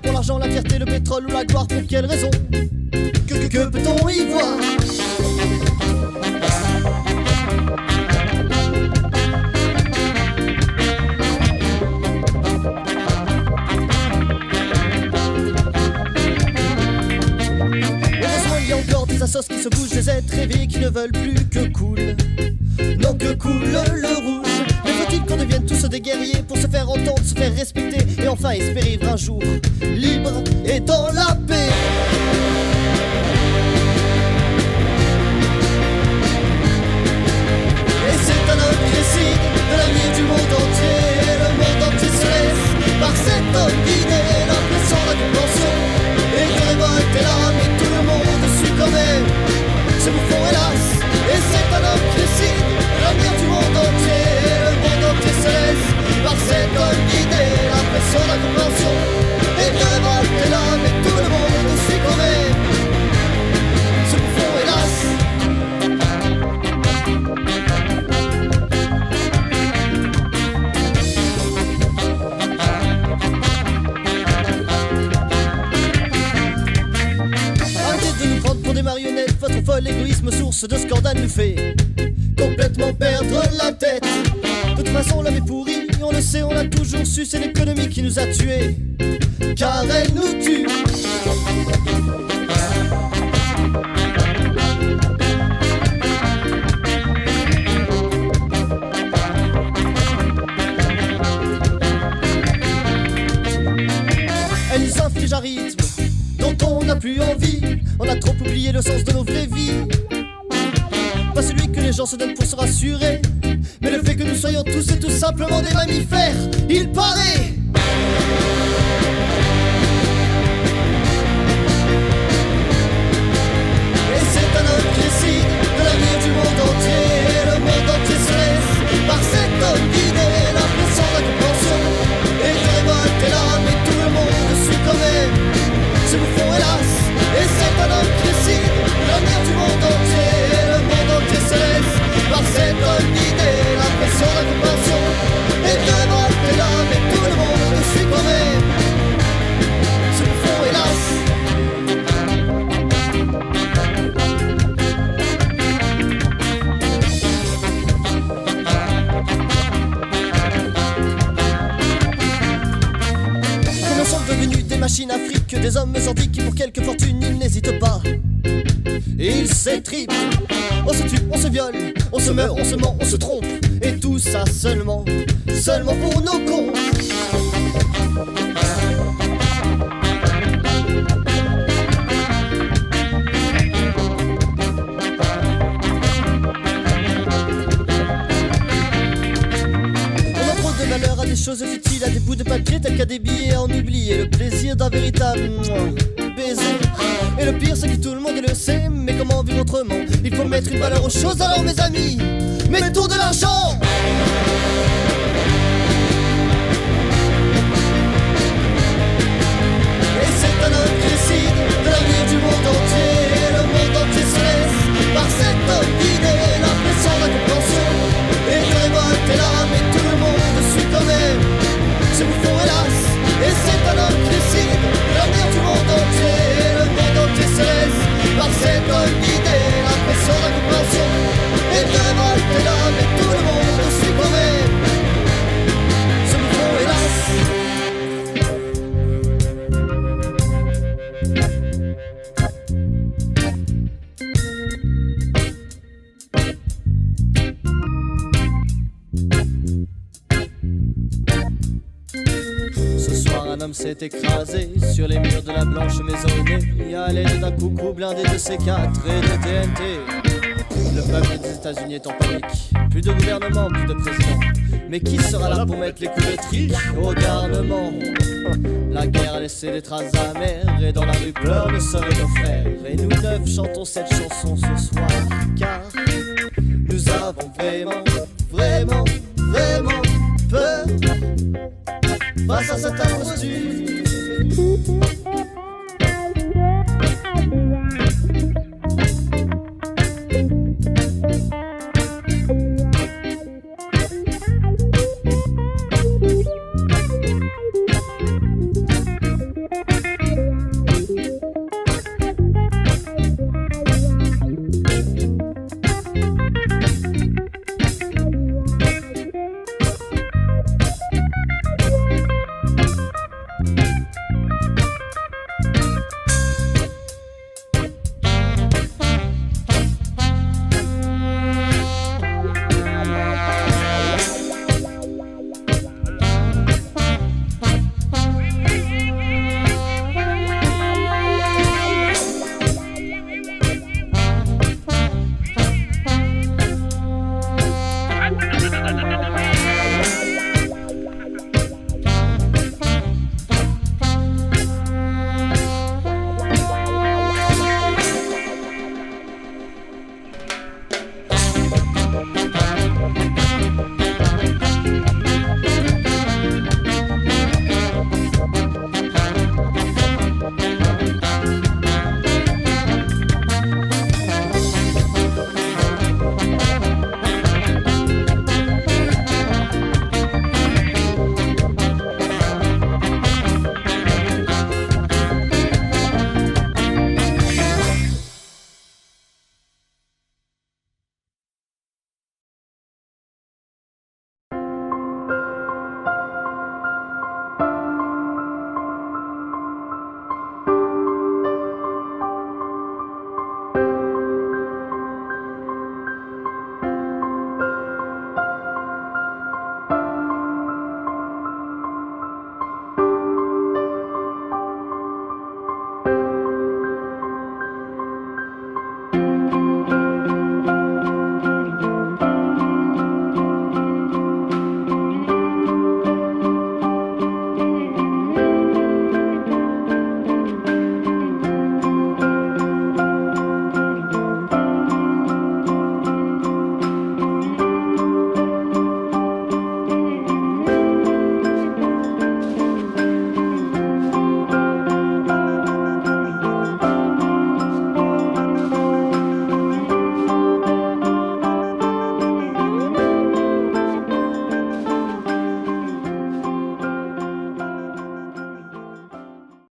pour l'argent, la fierté, le pétrole ou la gloire, pour quelle raison? Que peut-on y voir? Heureusement il y a encore des assos qui se bougent, des êtres rêvés qui ne veulent plus que coule. Non, que coule le rouge. Mais faut-il qu'on devienne tous des guerriers pour se faire entendre, se faire respecter et enfin espérer vivre un jour libre et dans la paix? Et c'est un homme qui décide de l'avenir du monde entier. Et le monde entier se laisse par cet homme guidé, l'impression de la compréhension et de révolte est là, mais tout le monde suit quand même ce bouffon hélas. Et c'est un homme qui décide de l'avenir du monde entier. Et le monde entier se laisse par cet homme guidé, l'impression de la compréhension et de révolte est là, mais tout le monde suit quand même ce bouffon hélas. Arrêtez de nous prendre pour des marionnettes, votre folle égoïsme source de scandale nous fait complètement perdre la tête. De toute façon l'homme est pourri, on le sait, on l'a toujours su, c'est l'économie qui nous a tués, car elle nous tue. Elle nous inflige un rythme dont on n'a plus envie, on a trop oublié le sens de nos vraies vies. Pas celui que les gens se donnent pour se rassurer, mais le fait que nous soyons tous et tout simplement des mammifères, il paraît. Et c'est un homme qui décide de l'avenir du monde entier. Et le monde entier se laisse par cet homme guidé, l'impression de la compréhension et de révolte est là, mais tout le monde suit quand même ce bouffon hélas. Et c'est un homme qui décide de l'avenir du monde entier. Et le monde entier se laisse par cet homme guidé, l'impression de la compréhension et de révolte est là, mais tout le monde suit quand même ce bouffon hélas. Nous sommes devenus des machines à fric, des hommes antiques qui pour quelques fortunes ils n'hésitent pas. Et ils s'étripent, on se tue, on se viole, on se meurt, on se ment, on se trompe. Et tout ça seulement pour nos cons. On a trop de valeur à des choses futiles, à des bouts de papier tels qu'à des billets, à en oublier le plaisir d'un véritable baiser. Et le pire c'est que tout le monde le sait, mais comment vivre autrement? Il faut mettre une valeur aux choses, alors mes amis, mettons de l'argent. Et c'est un homme qui décide de l'avenir du monde entier. Et le monde entier se laisse par cet homme guidé, l'impression de la compréhension et de révolte est là, mais tout le monde suit quand même ce bouffon hélas. Et c'est un homme qui décide de l'avenir du monde entier. Et le monde entier se laisse par cet homme guidé, l'impression de la compréhension et de révolte est là, mais tout le monde suit quand même ce bouffon hélas. Ce soir un homme s'est écrasé sur les murs de la blanche maisonnée à l'aide d'un coucou blindé de C4 et de TNT. Le peuple des États-Unis est en panique, plus de gouvernement, plus de président. Mais qui sera là pour mettre les coups de trick au garnement? La guerre a laissé des traces amères et dans la rue pleurent nos sœurs et nos frères. Et nous neuf chantons cette chanson ce soir car nous avons vraiment peur face à cette imposture.